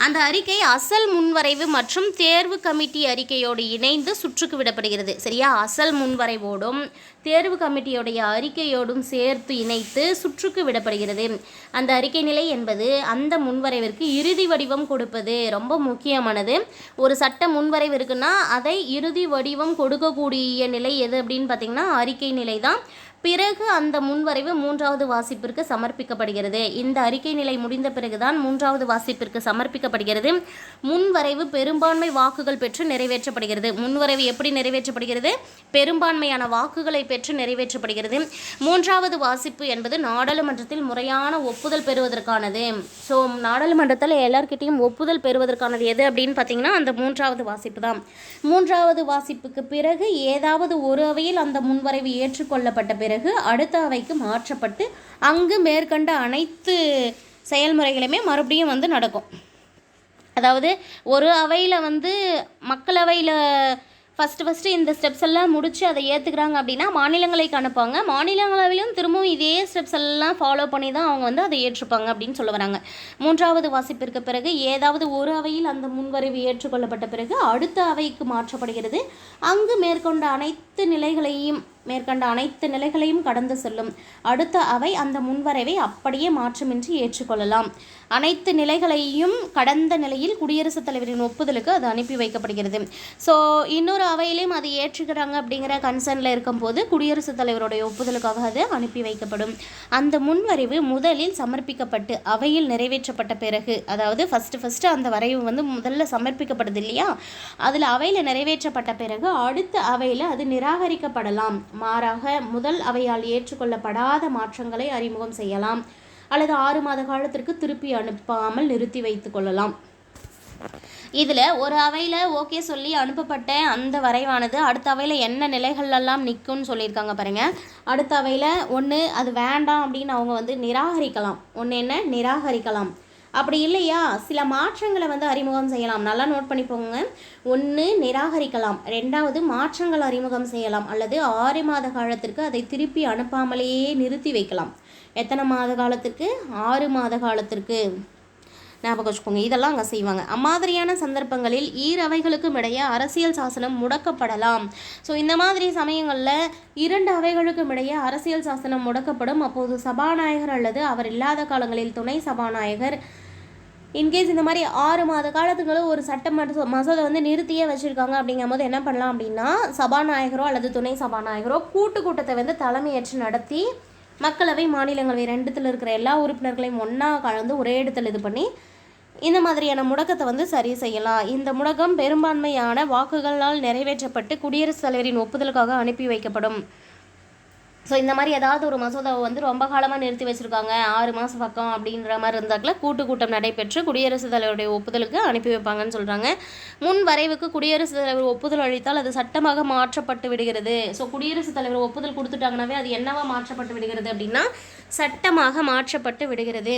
[SPEAKER 1] அந்த அறிக்கை அசல் முன்வரைவு மற்றும் தேர்வு கமிட்டி அறிக்கையோடு இணைந்து சுற்றுக்கு விடப்படுகிறது. சரியா? அசல் முன்வரைவோடும் தேர்வு கமிட்டியோடைய அறிக்கையோடும் சேர்த்து இணைத்து சுற்றுக்கு விடப்படுகிறது. அந்த அறிக்கை நிலை என்பது அந்த முன்வரைவிற்கு இறுதி வடிவம் கொடுப்பது. ரொம்ப முக்கியமானது. ஒரு சட்ட முன்வரைவு இருக்குன்னா அதை இறுதி வடிவம் கொடுக்கக்கூடிய நிலை எது அப்படின்னு பார்த்திங்கன்னா அறிக்கை நிலை தான். பிறகு அந்த முன்வரைவு 3வது வாசிப்பிற்கு சமர்ப்பிக்கப்படுகிறது. இந்த அறிக்கை நிலை முடிந்த பிறகுதான் 3வது வாசிப்பிற்கு சமர்ப்பிக்கப்படுகிறது. முன்வரைவு பெரும்பான்மை வாக்குகள் பெற்று நிறைவேற்றப்படுகிறது. முன்வரைவு எப்படி நிறைவேற்றப்படுகிறது? பெரும்பான்மையான வாக்குகளை பெற்று நிறைவேற்றப்படுகிறது. 3வது வாசிப்பு என்பது நாடாளுமன்றத்தில் முறையான ஒப்புதல் பெறுவதற்கானது. ஸோ நாடாளுமன்றத்தில் எல்லார்கிட்டையும் ஒப்புதல் பெறுவதற்கானது எது அப்படின்னு பார்த்தீங்கன்னா அந்த 3வது வாசிப்பு தான். 3வது வாசிப்புக்கு பிறகு ஏதாவது ஒரு அவையில் அந்த முன்வரைவு ஏற்றுக்கொள்ளப்பட்ட பிறகு அடுத்த அவைக்கு மாற்றப்பட்டு அங்கு மேற்கண்ட அனைத்து செயல்முறைகளுமே மறுபடியும் வந்து நடக்கும். அதாவது ஒரு அவையில் வந்து மக்களவையில் ஃபஸ்ட்டு இந்த ஸ்டெப்ஸ் எல்லாம் முடித்து அதை ஏற்றுக்கிறாங்க அப்படின்னா மாநிலங்களுக்கு அனுப்பாங்க. மாநிலங்களவையிலும் திரும்பவும் இதே ஸ்டெப்ஸ் எல்லாம் ஃபாலோ பண்ணி தான் அவங்க வந்து அதை ஏற்றுப்பாங்க அப்படின்னு சொல்ல வராங்க. 3வது வாசிப்பிற்கு பிறகு ஏதாவது ஒரு அவையில் அந்த முன்வரைவு ஏற்றுக்கொள்ளப்பட்ட பிறகு அடுத்த அவைக்கு மாற்றப்படுகிறது. அங்கு மேற்கொண்ட அனைத்து நிலைகளையும் கடந்து செல்லும். அடுத்த அவை அந்த முன்வரைவை அப்படியே மாற்றமின்றி ஏற்றுக்கொள்ளலாம். அனைத்து நிலைகளையும் கடந்த நிலையில் குடியரசுத் தலைவரின் ஒப்புதலுக்கு அது அனுப்பி வைக்கப்படுகிறது. ஸோ இன்னொரு அவையிலையும் அது ஏற்றுக்கிறாங்க அப்படிங்கிற கன்சர்னில் இருக்கும்போது குடியரசுத் தலைவருடைய ஒப்புதலுக்காக அது அனுப்பி வைக்கப்படும். அந்த முன்வரைவு முதலில் சமர்ப்பிக்கப்பட்டு அவையில் நிறைவேற்றப்பட்ட பிறகு, அதாவது ஃபஸ்ட்டு அந்த வரைவு வந்து முதல்ல சமர்ப்பிக்கப்படுது இல்லையா, அதில் அவையில் நிறைவேற்றப்பட்ட பிறகு அடுத்த அவையில் அது நிராகரிக்கப்படலாம். மாறாக முதல் அவையால் ஏற்றுக்கொள்ளப்படாத மாற்றங்களை அறிமுகம் செய்யலாம் அல்லது 6 மாத காலத்திற்கு திருப்பி அனுப்பாமல் நிறுத்தி வைத்து கொள்ளலாம். இதில் ஒரு அவையில் ஓகே சொல்லி அனுப்பப்பட்ட அந்த வரைவானது அடுத்த அவையில் என்ன நிலைகளெல்லாம் நிற்கும்னு சொல்லியிருக்காங்க பாருங்கள். அடுத்த அவையில் ஒன்று அது வேண்டாம் அப்படின்னு அவங்க வந்து நிராகரிக்கலாம். அப்படி இல்லையா சில மாற்றங்களை வந்து அறிமுகம் செய்யலாம். நல்லா நோட் பண்ணிப்போங்க. 1 நிராகரிக்கலாம், 2வது மாற்றங்கள் அறிமுகம் செய்யலாம், அல்லது 6 மாத காலத்திற்கு அதை திருப்பி அனுப்பாமலேயே நிறுத்தி வைக்கலாம். எத்தனை மாத காலத்திற்கு? 6 மாத காலத்திற்கு. ஞாபகம் வச்சுக்கோங்க. இதெல்லாம் அங்கே செய்வாங்க. அம்மாதிரியான சந்தர்ப்பங்களில் அவைகளுக்கும் இடையே அரசியல் சாசனம் முடக்கப்படலாம். ஸோ இந்த மாதிரி சமயங்களில் 2 அவைகளுக்கும் இடையே அரசியல் சாசனம் முடக்கப்படும். அப்போது சபாநாயகர் அல்லது அவர் இல்லாத காலங்களில் துணை சபாநாயகர் இன்கேஸ் இந்த மாதிரி 6 மாத காலத்துக்குள்ள ஒரு சட்ட மசோதை வந்து நிறுத்தியே வச்சுருக்காங்க அப்படிங்கும் போது என்ன பண்ணலாம் அப்படின்னா, சபாநாயகரோ அல்லது துணை சபாநாயகரோ கூட்டத்தை வந்து தலைமையேற்று நடத்தி மக்களவை மாநிலங்களவை 2த்தில் இருக்கிற எல்லா உறுப்பினர்களையும் ஒன்றா கலந்து ஒரே இடத்துல இது பண்ணி இந்த மாதிரியான முடக்கத்தை வந்து சரி செய்யலாம். இந்த முடக்கம் பெரும்பான்மையான வாக்குகளால் நிறைவேற்றப்பட்டு குடியரசுத் தலைவரின் ஒப்புதலுக்காக அனுப்பி வைக்கப்படும். ஸோ இந்த மாதிரி ஏதாவது ஒரு மசோதாவை வந்து ரொம்ப காலமாக நிறுத்தி வச்சுருக்காங்க, 6 மாதம் பக்கம் அப்படின்ற மாதிரி இருந்தாக்கல கூட்டம் நடைபெற்று குடியரசுத் தலைவருடைய ஒப்புதலுக்கு அனுப்பி வைப்பாங்கன்னு சொல்கிறாங்க. முன் வரைவுக்கு குடியரசுத் தலைவர் ஒப்புதல் அளித்தால் அது சட்டமாக மாற்றப்பட்டு விடுகிறது. ஸோ குடியரசுத் தலைவர் ஒப்புதல் கொடுத்துட்டாங்கன்னாவே அது என்னவா மாற்றப்பட்டு விடுகிறது அப்படின்னா சட்டமாக மாற்றப்பட்டு விடுகிறது.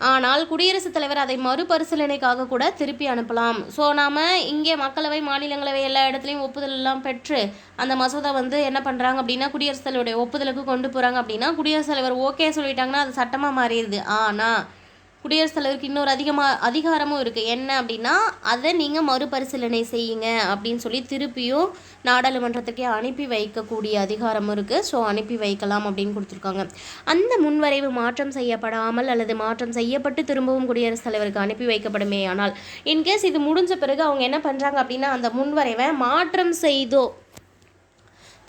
[SPEAKER 1] ஆனால் குடியரசுத் தலைவர் அதை மறுபரிசீலனைக்காக கூட திருப்பி அனுப்பலாம். ஸோ நாம் இங்கே மக்களவை மாநிலங்களவை எல்லா இடத்துலையும் ஒப்புதல் எல்லாம் பெற்று அந்த மசோதா வந்து என்ன பண்ணுறாங்க அப்படின்னா குடியரசுத் தலைவருடைய ஒப்புதலுக்கு கொண்டு போகிறாங்க அப்படின்னா குடியரசுத் தலைவர் ஓகே சொல்லிட்டாங்கன்னா அது சட்டமாக மாறிடுது. ஆனால் குடியரசுத் தலைவருக்கு இன்னொரு அதிகாரமும் இருக்குது. என்ன அப்படின்னா அதை நீங்கள் மறுபரிசீலனை செய்யுங்க அப்படின்னு சொல்லி திருப்பியும் நாடாளுமன்றத்துக்கே அனுப்பி வைக்கக்கூடிய அதிகாரமும் இருக்குது. ஸோ அனுப்பி வைக்கலாம் அப்படின்னு கொடுத்துருக்காங்க. அந்த முன்வரைவு மாற்றம் செய்யப்படாமல் அல்லது மாற்றம் செய்யப்பட்டு திரும்பவும் குடியரசுத் தலைவருக்கு அனுப்பி வைக்கப்படுமே. ஆனால் இன்கேஸ் இது முடிஞ்ச பிறகு அவங்க என்ன பண்ணுறாங்க அப்படின்னா அந்த முன்வரைவை மாற்றம் செய்தோ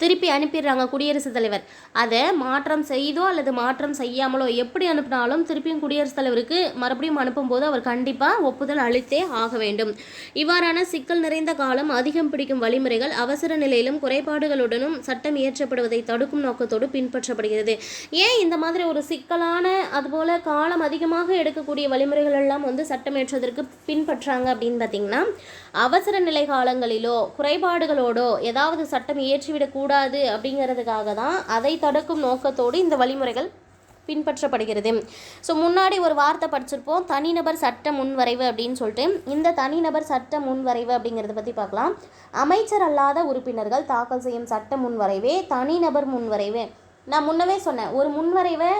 [SPEAKER 1] திருப்பி அனுப்பிடுறாங்க குடியரசுத் தலைவர். அதை மாற்றம் செய்தோ அல்லது மாற்றம் செய்யாமலோ எப்படி அனுப்பினாலும் திருப்பியும் குடியரசுத் தலைவருக்கு மறுபடியும் அனுப்பும்போது அவர் கண்டிப்பாக ஒப்புதல் அளித்தே ஆக வேண்டும். இவ்வாறான சிக்கல் நிறைந்த காலம் அதிகம் பிடிக்கும் வழிமுறைகள் அவசர நிலையிலும் குறைபாடுகளுடனும் சட்டம் இயற்றப்படுவதை தடுக்கும் நோக்கத்தோடு பின்பற்றப்படுகிறது. ஏன் இந்த மாதிரி ஒரு சிக்கலான அதுபோல் காலம் அதிகமாக எடுக்கக்கூடிய வழிமுறைகள் எல்லாம் வந்து சட்டம் ஏற்றுவதற்கு பின்பற்றாங்க அப்படின்னு பார்த்தீங்கன்னா, அவசர நிலை காலங்களிலோ குறைபாடுகளோடோ ஏதாவது சட்டம் இயற்றிவிடக்கூடாது அப்படிங்கிறதுக்காக தான் அதை தடுக்கும் நோக்கத்தோடு இந்த வழிமுறைகள் பின்பற்றப்படுகிறது. ஸோ முன்னாடி ஒரு வார்த்தை படிச்சிருப்போம், தனிநபர் சட்ட முன்வரைவு அப்படின்னு சொல்லிட்டு. இந்த தனிநபர் சட்ட முன்வரைவு அப்படிங்கிறத பற்றி பார்க்கலாம். அமைச்சர் அல்லாத உறுப்பினர்கள் தாக்கல் செய்யும் சட்ட முன்வரைவே தனிநபர் முன்வரைவு. நான் முன்னவே சொன்னேன், ஒரு முன்வரைவை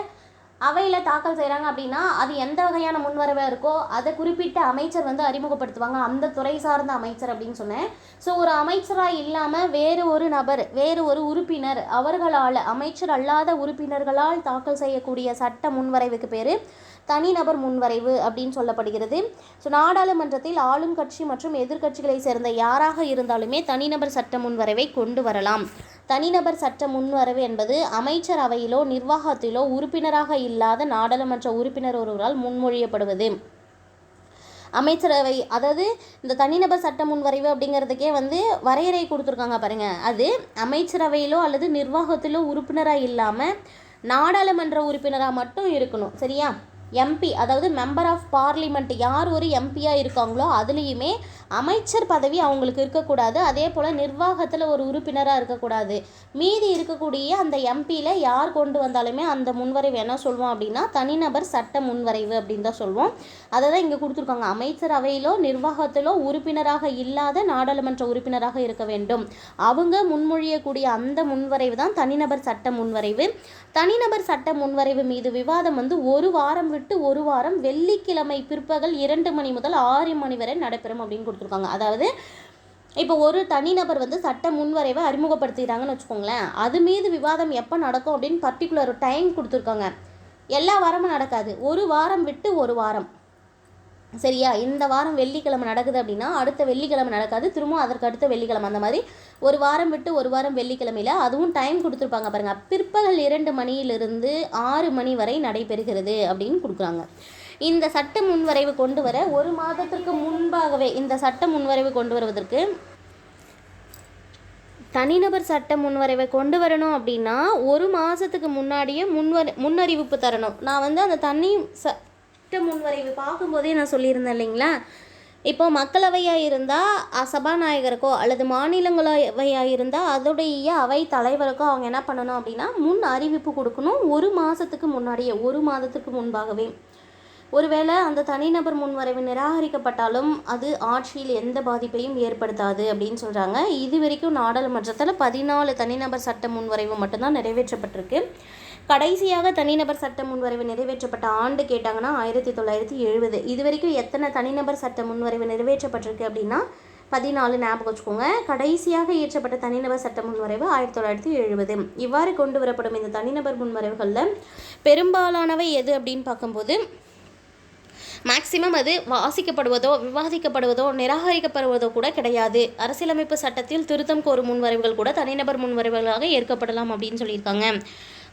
[SPEAKER 1] அவையில் தாக்கல் செய்கிறாங்க அப்படின்னா அது எந்த வகையான முன்வரைவாக இருக்கோ அதை குறிப்பிட்ட அமைச்சர் வந்து அறிமுகப்படுத்துவாங்க, அந்த துறை சார்ந்த அமைச்சர் அப்படின்னு சொன்னேன். ஸோ ஒரு அமைச்சராக இல்லாமல் வேறு ஒரு நபர் வேறு ஒரு உறுப்பினர் அவர்களால் அமைச்சர் அல்லாத உறுப்பினர்களால் தாக்கல் செய்யக்கூடிய சட்ட முன்வரைவுக்கு பேர் தனிநபர் முன்வரைவு அப்படின்னு சொல்லப்படுகிறது. ஸோ நாடாளுமன்றத்தில் ஆளும் கட்சி மற்றும் எதிர்க்கட்சிகளை சேர்ந்த யாராக இருந்தாலுமே தனிநபர் சட்ட முன்வரைவை கொண்டு வரலாம். தனிநபர் சட்ட முன்வரைவு என்பது அமைச்சர் அவையிலோ நிர்வாகத்திலோ உறுப்பினராக இல்லாத நாடாளுமன்ற உறுப்பினர் ஒருவரால் முன்மொழியப்படுவது. அமைச்சரவை, அதாவது இந்த தனிநபர் சட்ட முன்வரைவு அப்படிங்கிறதுக்கே வந்து வரையறை கொடுத்துருக்காங்க பாருங்க. அது அமைச்சரவையிலோ அல்லது நிர்வாகத்திலோ உறுப்பினராக இல்லாமல் நாடாளுமன்ற உறுப்பினராக மட்டும் இருக்கணும். சரியா? எம்பி, அதாவது மெம்பர் ஆஃப் பார்லிமெண்ட் யார் ஒரு எம்பியாக இருக்காங்களோ அதுலேயுமே அமைச்சர் பதவி அவங்களுக்கு இருக்கக்கூடாது. அதே போல் நிர்வாகத்தில் ஒரு உறுப்பினராக இருக்கக்கூடாது. மீதி இருக்கக்கூடிய அந்த எம்பியில் யார் கொண்டு வந்தாலுமே அந்த முன்வரைவு என்ன சொல்லுவோம் அப்படின்னா தனிநபர் சட்ட முன்வரைவு அப்படின்னு தான் சொல்லுவோம். அதை தான் இங்கே கொடுத்துருக்காங்க. அமைச்சர் அவையிலோ நிர்வாகத்திலோ உறுப்பினராக இல்லாத நாடாளுமன்ற உறுப்பினராக இருக்க வேண்டும். அவங்க முன்மொழியக்கூடிய அந்த முன்வரைவு தான் தனிநபர் சட்ட முன்வரைவு. தனிநபர் சட்ட முன்வரைவு மீது விவாதம் வந்து ஒரு வாரம் விட்டு ஒரு வாரம் வெள்ளிக்கிழமை பிற்பகல் 2 மணி முதல் 6 மணி வரை நடைபெறும் அப்படின்னு கொடுத்துருக்காங்க. அதாவது இப்போ ஒரு தனிநபர் வந்து சட்ட முன்வரைவை அறிமுகப்படுத்திட்டாங்கன்னு வச்சுக்கோங்களேன், அது மீது விவாதம் எப்போ நடக்கும் அப்படின்னு பர்டிகுலர் டைம் கொடுத்துருக்காங்க. எல்லா வாரமும் நடக்காது, ஒரு வாரம் விட்டு ஒரு வாரம். சரியா? இந்த வாரம் வெள்ளிக்கிழமை நடக்குது அப்படின்னா அடுத்த வெள்ளிக்கிழமை நடக்காது, திரும்ப அதற்கு அடுத்த வெள்ளிக்கிழமை, அந்த மாதிரி ஒரு வாரம் விட்டு ஒரு வாரம் வெள்ளிக்கிழமையில். அதுவும் டைம் கொடுத்துருப்பாங்க பாருங்கள், பிற்பகல் 2 மணியிலிருந்து 6 மணி வரை நடைபெறுகிறது அப்படின்னு கொடுக்குறாங்க. இந்த சட்ட முன்வரைவு கொண்டு வர ஒரு மாதத்திற்கு முன்பாகவே இந்த சட்ட முன்வரைவு கொண்டு வருவதற்கு தனிநபர் சட்ட முன்வரைவை கொண்டு வரணும் அப்படின்னா ஒரு மாதத்துக்கு முன்னாடியே முன்னறிவிப்பு தரணும். நான் வந்து அந்த சட்ட முன்வரைவு பார்க்கும்போதே நான் சொல்லியிருந்தேன் இல்லைங்களா, இப்போ மக்களவையாக இருந்தால் சபாநாயகருக்கோ அல்லது மாநிலங்களவையாக இருந்தால் அதோடைய அவை தலைவருக்கோ அவங்க என்ன பண்ணணும் அப்படின்னா முன் அறிவிப்பு கொடுக்கணும் ஒரு மாதத்துக்கு முன்னாடியே, ஒரு மாதத்துக்கு முன்பாகவே. ஒருவேளை அந்த தனிநபர் முன்வரைவு நிராகரிக்கப்பட்டாலும் அது ஆட்சியில் எந்த பாதிப்பையும் ஏற்படுத்தாது அப்படின்னு சொல்கிறாங்க. இது வரைக்கும் நாடாளுமன்றத்தில் 14 தனிநபர் சட்ட முன்வரைவு மட்டும்தான் நிறைவேற்றப்பட்டிருக்கு. கடைசியாக தனிநபர் சட்ட முன்வரைவு நிறைவேற்றப்பட்ட ஆண்டு கேட்டாங்கன்னா 1970. இது வரைக்கும் எத்தனை தனிநபர் சட்ட முன்வரைவு நிறைவேற்றப்பட்டிருக்கு அப்படின்னா 14 ஞாபகம் வச்சுக்கோங்க. கடைசியாக இயற்றப்பட்ட தனிநபர் சட்ட முன்வரைவு 1970. இவ்வாறு கொண்டு வரப்படும் இந்த தனிநபர் முன்வரைவுகளில் பெரும்பாலானவை எது அப்படின்னு பார்க்கும்போது மேக்சிமம் அது வாசிக்கப்படுவதோ விவாதிக்கப்படுவதோ நிராகரிக்கப்படுவதோ கூட கிடையாது. அரசியலமைப்பு சட்டத்தில் திருத்தம் கோரும் முன்வரைவுகள் கூட தனிநபர் முன்வரைவுகளாக ஏற்கப்படலாம் அப்படின்னு சொல்லியிருக்காங்க.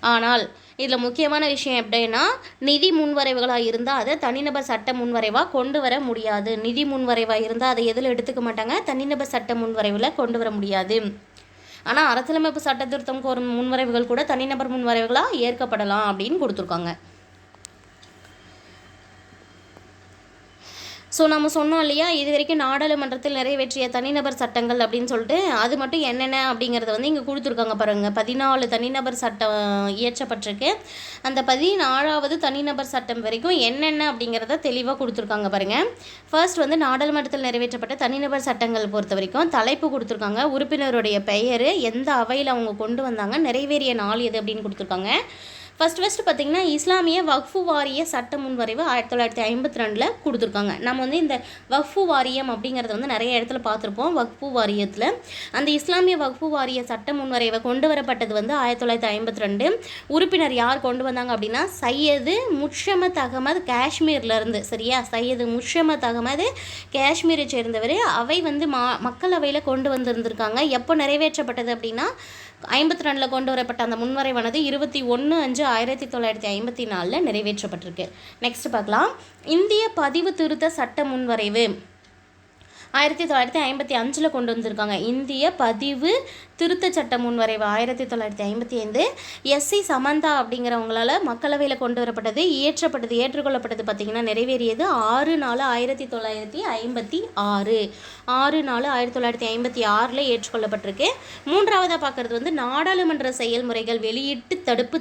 [SPEAKER 1] ஆனால் இதில் முக்கியமான விஷயம் எப்படின்னா நிதி முன்வரைவுகளாக இருந்தால் அதை தனிநபர் சட்ட முன்வரைவாக கொண்டு வர முடியாது. நிதி முன்வரைவாக இருந்தால் அதை எதில் எடுத்துக்க மாட்டாங்க, தனிநபர் சட்ட முன்வரைவில் கொண்டு வர முடியாது. ஆனால் அரசியலமைப்பு சட்ட திருத்தம் கோரும் முன்வரைவுகள் கூட தனிநபர் முன்வரைவுகளாக ஏற்கப்படலாம் அப்படின்னு கொடுத்துருக்காங்க. ஸோ நம்ம சொன்னோம் இல்லையா, இது வரைக்கும் நாடாளுமன்றத்தில் நிறைவேற்றிய தனிநபர் சட்டங்கள் அப்படின்னு சொல்லிட்டு அது மட்டும் என்னென்ன அப்படிங்கிறத வந்து இங்கே கொடுத்துருக்காங்க பாருங்கள். 14 தனிநபர் சட்டம் இயற்றப்பட்டிருக்கு. அந்த 14வது தனிநபர் சட்டம் வரைக்கும் என்னென்ன அப்படிங்கிறத தெளிவாக கொடுத்துருக்காங்க பாருங்கள். ஃபர்ஸ்ட் வந்து நாடாளுமன்றத்தில் நிறைவேற்றப்பட்ட தனிநபர் சட்டங்கள் பொறுத்த வரைக்கும் தலைப்பு கொடுத்துருக்காங்க, உறுப்பினருடைய பெயர், எந்த அவையில் அவங்க கொண்டு வந்தாங்க, நிறைவேறிய நாள் எது அப்படின்னு கொடுத்துருக்காங்க. ஃபஸ்ட்டு பார்த்திங்கன்னா இஸ்லாமிய வக்ஃபு வாரிய சட்ட முன்வரைவு 1952 கொடுத்துருக்காங்க. நம்ம வந்து இந்த வக்ஃபு வாரியம் அப்படிங்கிறத வந்து நிறைய இடத்துல பார்த்துருப்போம். வக்ஃபு வாரியத்தில் அந்த இஸ்லாமிய வக்ஃபு வாரிய சட்ட முன்வரைவை கொண்டு வரப்பட்டது வந்து 1952. உறுப்பினர் யார் கொண்டு வந்தாங்க அப்படின்னா சையது முஷமத் அகமது, காஷ்மீர்லேருந்து. சரியா, சையது முஷமத் அகமது காஷ்மீரை சேர்ந்தவர். அவை வந்து மக்களவையில் கொண்டு வந்திருந்திருக்காங்க. எப்போ நிறைவேற்றப்பட்டது அப்படின்னா 52 கொண்டு வரப்பட்ட அந்த முன்வரைவானது 21/5/1954 நிறைவேற்றப்பட்டிருக்கு. நெக்ஸ்ட் பார்க்கலாம். இந்திய பதிவு திருத்த சட்ட முன்வரைவு 1955 கொண்டு வந்திருக்காங்க. இந்திய பதிவு திருத்த சட்ட முன்வரைவு 1955. எஸ்சி சமந்தா அப்படிங்கிறவங்களால மக்களவையில் கொண்டு வரப்பட்டது, ஏற்றுக்கொள்ளப்பட்டது பார்த்திங்கன்னா நிறைவேறியது 6/4/1956. 6/4/1956 ஏற்றுக்கொள்ளப்பட்டிருக்கு. மூன்றாவதாக பார்க்குறது வந்து நாடாளுமன்ற செயல்முறைகள் வெளியீட்டு தடுப்பு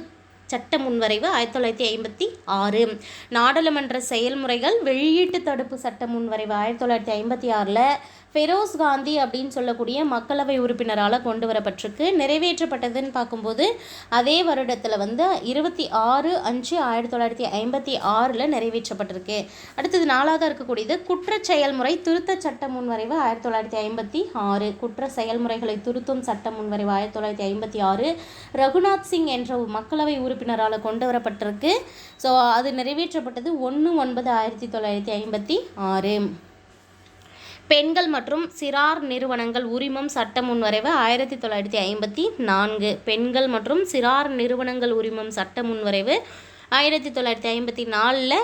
[SPEAKER 1] சட்ட முன்வரைவு 1956. நாடாளுமன்ற செயல்முறைகள் வெளியீட்டு தடுப்பு சட்ட முன்வரைவு 1956 ஃபெரோஸ் காந்தி அப்படின்னு சொல்லக்கூடிய மக்களவை உறுப்பினரால் கொண்டு வரப்பட்டிருக்கு. நிறைவேற்றப்பட்டதுன்னு பார்க்கும்போது அதே வருடத்தில் வந்து 26/5/1956 நிறைவேற்றப்பட்டிருக்கு. அடுத்தது 4ஆவதாக இருக்கக்கூடியது குற்ற செயல்முறை திருத்த சட்ட முன்வரைவு 1956. குற்ற செயல்முறைகளை திருத்தும் சட்ட முன்வரைவு 1956 ரகுநாத் சிங் என்ற மக்களவை உறுப்பினரால் கொண்டு வரப்பட்டிருக்கு. ஸோ அது நிறைவேற்றப்பட்டது 1/9/1956. பெண்கள் மற்றும் சிறார் நிறுவனங்கள் உரிமம் சட்ட முன்வரைவு 1954. பெண்கள் மற்றும் சிறார் நிறுவனங்கள் உரிமம் சட்ட முன்வரைவு 1954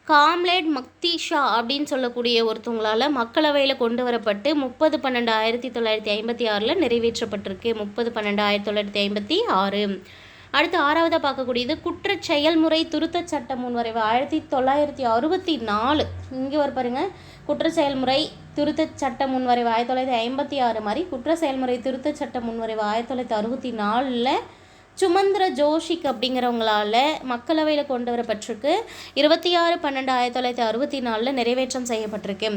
[SPEAKER 1] காம்ரேட் மக்திஷா அப்படின்னு சொல்லக்கூடிய ஒருத்தவங்களால் மக்களவையில் கொண்டு வரப்பட்டு 30/12/1956 நிறைவேற்றப்பட்டிருக்கு. 30/12/1956. அடுத்து 6ஆவதாக பார்க்கக்கூடியது குற்ற செயல்முறை திருத்த சட்ட முன்வரைவு 1964. இங்கே ஒரு பாருங்கள், குற்ற செயல்முறை திருத்த சட்ட முன்வரைவு 1956 மாதிரி குற்ற செயல்முறை திருத்த சட்ட முன்வரைவு 1964 சுமந்திர ஜோஷிக் அப்படிங்கிறவங்களால மக்களவையில் கொண்டு வரப்பட்டிருக்கு. 26/12/1964 நிறைவேற்றம் செய்யப்பட்டிருக்கு.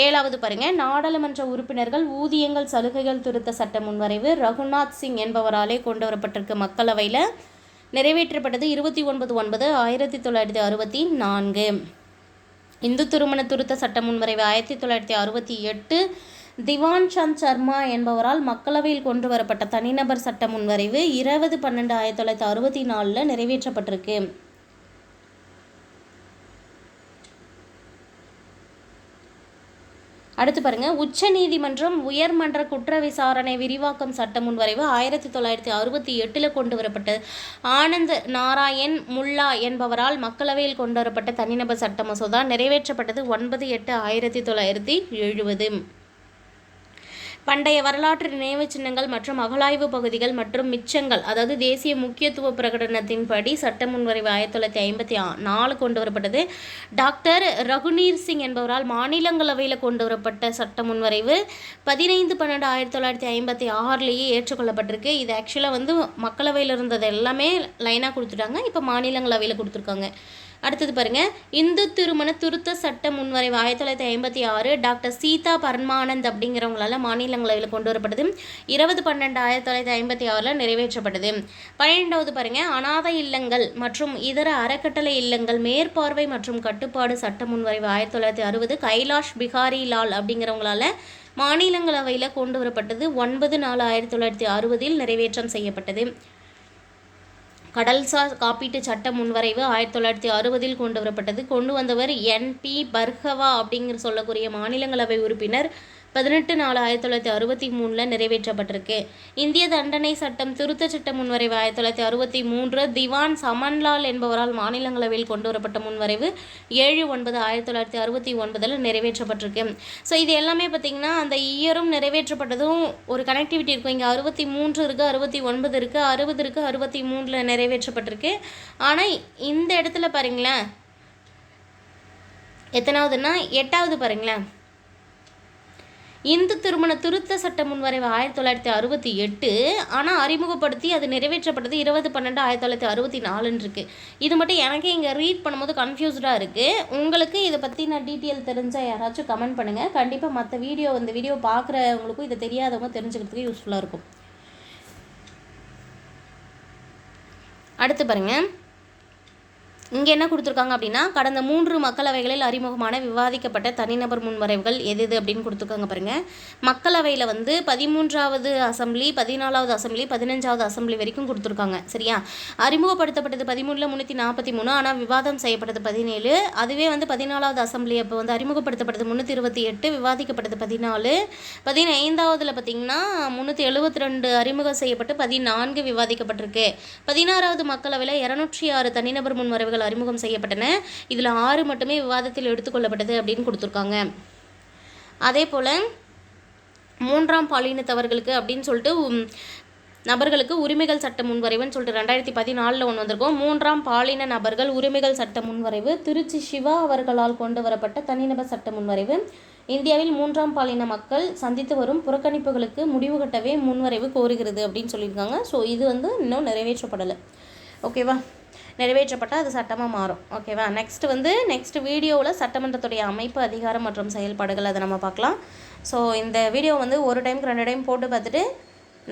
[SPEAKER 1] 7ஆவது பாருங்கள், நாடாளுமன்ற உறுப்பினர்கள் ஊதியங்கள் சலுகைகள் திருத்த சட்ட முன்வரைவு ரகுநாத் சிங் என்பவராலே கொண்டு வரப்பட்டிருக்கு. மக்களவையில் நிறைவேற்றப்பட்டது 29/9/1964. இந்து திருமண திருத்த சட்ட முன்வரைவு 1968 திவான் சந்த் சர்மா என்பவரால் மக்களவையில் கொண்டு வரப்பட்ட தனிநபர் சட்ட முன்வரைவு 20/12/1964 நிறைவேற்றப்பட்டிருக்கு. அடுத்து பாருங்கள், உச்ச நீதிமன்றம் உயர்மன்ற குற்ற விசாரணை விரிவாக்கம் சட்ட முன்வரைவு 1968 கொண்டு வரப்பட்ட ஆனந்த் நாராயண் முல்லா என்பவரால் மக்களவையில் கொண்டு வரப்பட்ட தனிநபர் சட்ட மசோதா நிறைவேற்றப்பட்டது 9/8/1970. பண்டைய வரலாற்று நினைவு சின்னங்கள் மற்றும் அகழாய்வு பகுதிகள் மற்றும் மிச்சங்கள், அதாவது தேசிய முக்கியத்துவ பிரகடனத்தின்படி சட்ட முன்வரைவு 1954 கொண்டு வரப்பட்டது. டாக்டர் ரகுநீர் சிங் என்பவரால் மாநிலங்களவையில் கொண்டு வரப்பட்ட சட்ட முன்வரைவு 15/12/1956 ஏற்றுக்கொள்ளப்பட்டிருக்கு. இது ஆக்சுவலாக வந்து மக்களவையில் இருந்தது எல்லாமே லைனாக கொடுத்துட்டாங்க, இப்போ மாநிலங்களவையில் கொடுத்துருக்காங்க. அடுத்தது பாருங்கள், இந்து திருமண திருத்த சட்ட முன்வரைவு 1956 டாக்டர் சீதா பரமானந்த் அப்படிங்கிறவங்களால மாநிலங்களவையில் கொண்டு வரப்பட்டது. 20/12/1956 நிறைவேற்றப்பட்டது. 12வது பாருங்கள், அநாதை இல்லங்கள் மற்றும் இதர அறக்கட்டளை இல்லங்கள் மேற்பார்வை மற்றும் கட்டுப்பாடு சட்ட முன்வரைவு 1960 கைலாஷ் பிகாரி லால் அப்படிங்கிறவங்களால மாநிலங்களவையில் கொண்டு வரப்பட்டது. 9/4/1960 நிறைவேற்றம் செய்யப்பட்டது. கடல்சார் காப்பீட்டு சட்ட முன்வரைவு 1960 கொண்டு வரப்பட்டது. கொண்டு வந்தவர் NP பர்கவா அப்படிங்கிற சொல்லக்கூடிய மாநிலங்களவை உறுப்பினர். 18/4/1963 நிறைவேற்றப்பட்டிருக்கு. இந்திய தண்டனை சட்டம் திருத்த சட்ட முன்வரைவு 1963 திவான் சமன்லால் என்பவரால் மாநிலங்களவையில் கொண்டு வரப்பட்ட முன்வரைவு 7/9/1969 நிறைவேற்றப்பட்டிருக்கு. ஸோ இது எல்லாமே பார்த்திங்கன்னா அந்த இயரும் நிறைவேற்றப்பட்டதும் ஒரு கனெக்டிவிட்டி இருக்கும். இங்கே 63 இருக்குது, 69 இருக்குது, 60 இருக்குது, 63 நிறைவேற்றப்பட்டிருக்கு. ஆனால் இந்த இடத்துல பாருங்களேன், எத்தனாவதுன்னா 8வது பாருங்களேன், இந்து திருமண திருத்த சட்ட முன்வரைவு 1968, ஆனால் அறிமுகப்படுத்தி அது நிறைவேற்றப்பட்டது 20/12/1964 இருக்குது. இது மட்டும் எனக்கே இங்கே ரீட் பண்ணும்போது கன்ஃபியூஸ்டாக இருக்குது. உங்களுக்கு இதை பற்றி நான் டீட்டெயில் தெரிஞ்சால் யாராச்சும் கமெண்ட் பண்ணுங்கள். கண்டிப்பாக மற்ற இந்த வீடியோ பார்க்குறவங்களுக்கும் இதை தெரியாதவங்க தெரிஞ்சுக்கிறதுக்கு யூஸ்ஃபுல்லாக இருக்கும். அடுத்து பாருங்கள், இங்கே என்ன கொடுத்துருக்காங்க அப்படின்னா, கடந்த 3 மக்களவைகளில் அறிமுகமான விவாதிக்கப்பட்ட தனிநபர் முன்வரைவுகள் எது அப்படின்னு கொடுத்துருக்காங்க பாருங்கள். மக்களவையில் 13வது அசம்பிளி, 14வது அசம்பிளி, 15வது அசம்பிளி வரைக்கும் கொடுத்துருக்காங்க. சரியா? அறிமுகப்படுத்தப்பட்டது 13ல் 343, ஆனால் விவாதம் செய்யப்பட்டது 17. அதுவே 14வது அசம்பிளி அப்போ அறிமுகப்படுத்தப்பட்டது 328, விவாதிக்கப்பட்டது 14. 15வதுல பார்த்திங்கன்னா 372 அறிமுகம் செய்யப்பட்டு 14 விவாதிக்கப்பட்டிருக்கு. 16வது மக்களவையில் 206 தனிநபர் முன்வரைவுகள் அறிமுகம் செய்யப்பட்டன. இதில் 6 மட்டுமே விவாதத்தில் எடுத்துக்கொள்ளப்பட்டது அப்படின்னு கொடுத்துருக்காங்க. அதே போல் 3ஆம் பாலினத்தவர்களுக்கு அப்படின்னு சொல்லிட்டு நபர்களுக்கு உரிமைகள் சட்ட முன்வரைவுன்னு சொல்லிட்டு 2014 ஒன்று வந்திருக்கும். 3ஆம் பாலின நபர்கள் உரிமைகள் சட்ட முன்வரைவு திருச்சி சிவா அவர்களால் கொண்டு வரப்பட்ட தனிநபர் சட்ட முன்வரைவு. இந்தியாவில் 3ஆம் பாலின மக்கள் சந்தித்து வரும் புறக்கணிப்புகளுக்கு முடிவு கட்டவே முன்வரைவு கோருகிறது அப்படின்னு சொல்லியிருக்காங்க. ஸோ இது இன்னும் நிறைவேற்றப்படலை. ஓகேவா? நிறைவேற்றப்பட்டால் அது சட்டமாக மாறும். ஓகேவா? நெக்ஸ்ட் வீடியோவில் சட்டமன்றத்துடைய அமைப்பு, அதிகாரம் மற்றும் செயல்பாடுகள் அதை நம்ம பார்க்கலாம். ஸோ இந்த வீடியோ ஒரு டைமுக்கு 2 டைம் போட்டு பார்த்துட்டு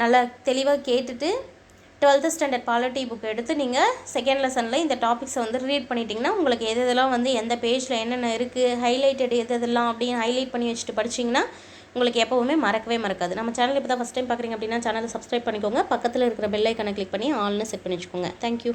[SPEAKER 1] நல்லா தெளிவாக கேட்டுட்டு 12th ஸ்டாண்டர்ட் பாலிட்டி புக் எடுத்து நீங்கள் செகண்ட் லெசனில் இந்த டாபிக்ஸை ரீட் பண்ணிட்டீங்கன்னா உங்களுக்கு எதெல்லாம் எந்த பேஜில் என்னென்ன இருக்குது, ஹைலைட்டட் எதெல்லாம் அப்படின்னு ஹைலைட் பண்ணி வச்சுட்டு படிச்சிங்கன்னா உங்களுக்கு எப்போவுமே மறக்கவே மறக்காது. நம்ம சேனல் இப்போ தான் ஃபஸ்ட் டைம் பார்க்குறீங்க அப்படின்னா சேனலை சப்ஸ்கிரைப் பண்ணிக்கோங்க. பக்கத்தில் இருக்கிற பெல் ஐக்கனை கிளிக் பண்ணி ஆல்னு செட் பண்ணி வச்சுக்கோங்க. தேங்க்யூ.